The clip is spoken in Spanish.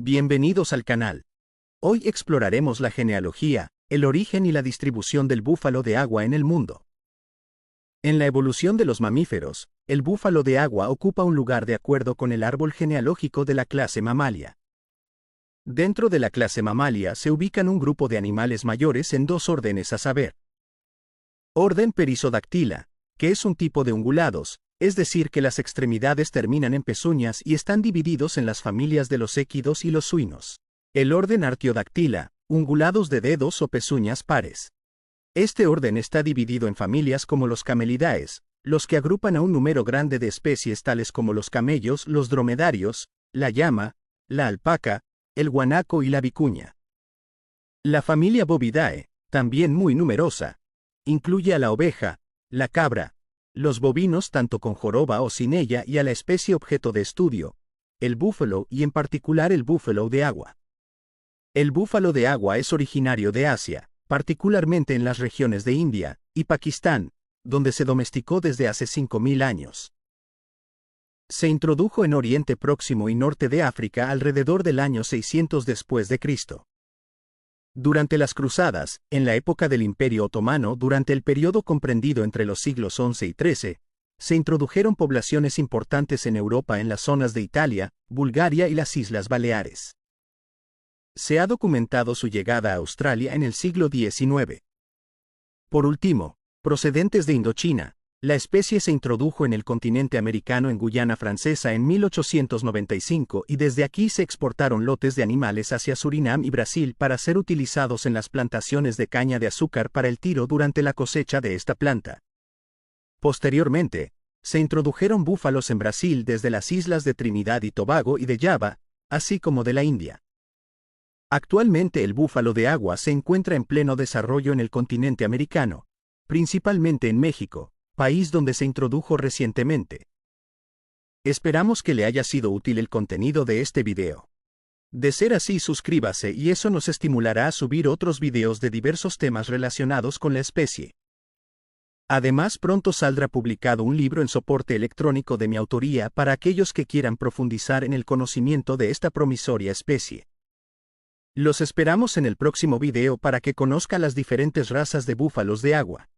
Bienvenidos al canal. Hoy exploraremos la genealogía, el origen y la distribución del búfalo de agua en el mundo. En la evolución de los mamíferos, el búfalo de agua ocupa un lugar de acuerdo con el árbol genealógico de la clase Mammalia. Dentro de la clase Mammalia se ubican un grupo de animales mayores en dos órdenes a saber. Orden Perissodactyla, que es un tipo de ungulados, es decir que las extremidades terminan en pezuñas y están divididos en las familias de los équidos y los suinos. El orden Artiodactyla, ungulados de dedos o pezuñas pares. Este orden está dividido en familias como los Camelidae, los que agrupan a un número grande de especies tales como los camellos, los dromedarios, la llama, la alpaca, el guanaco y la vicuña. La familia Bovidae, también muy numerosa, incluye a la oveja, la cabra, los bovinos tanto con joroba o sin ella y a la especie objeto de estudio, el búfalo y en particular el búfalo de agua. El búfalo de agua es originario de Asia, particularmente en las regiones de India y Pakistán, donde se domesticó desde hace 5000 años. Se introdujo en Oriente Próximo y norte de África alrededor del año 600 después de Cristo. Durante las cruzadas, en la época del Imperio Otomano, durante el periodo comprendido entre los siglos XI y XIII, se introdujeron poblaciones importantes en Europa en las zonas de Italia, Bulgaria y las Islas Baleares. Se ha documentado su llegada a Australia en el siglo XIX. Por último, procedentes de Indochina, la especie se introdujo en el continente americano en Guyana Francesa en 1895 y desde aquí se exportaron lotes de animales hacia Surinam y Brasil para ser utilizados en las plantaciones de caña de azúcar para el tiro durante la cosecha de esta planta. Posteriormente, se introdujeron búfalos en Brasil desde las islas de Trinidad y Tobago y de Java, así como de la India. Actualmente el búfalo de agua se encuentra en pleno desarrollo en el continente americano, principalmente en México, país donde se introdujo recientemente. Esperamos que le haya sido útil el contenido de este video. De ser así, suscríbase y eso nos estimulará a subir otros videos de diversos temas relacionados con la especie. Además, pronto saldrá publicado un libro en soporte electrónico de mi autoría para aquellos que quieran profundizar en el conocimiento de esta promisoria especie. Los esperamos en el próximo video para que conozca las diferentes razas de búfalos de agua.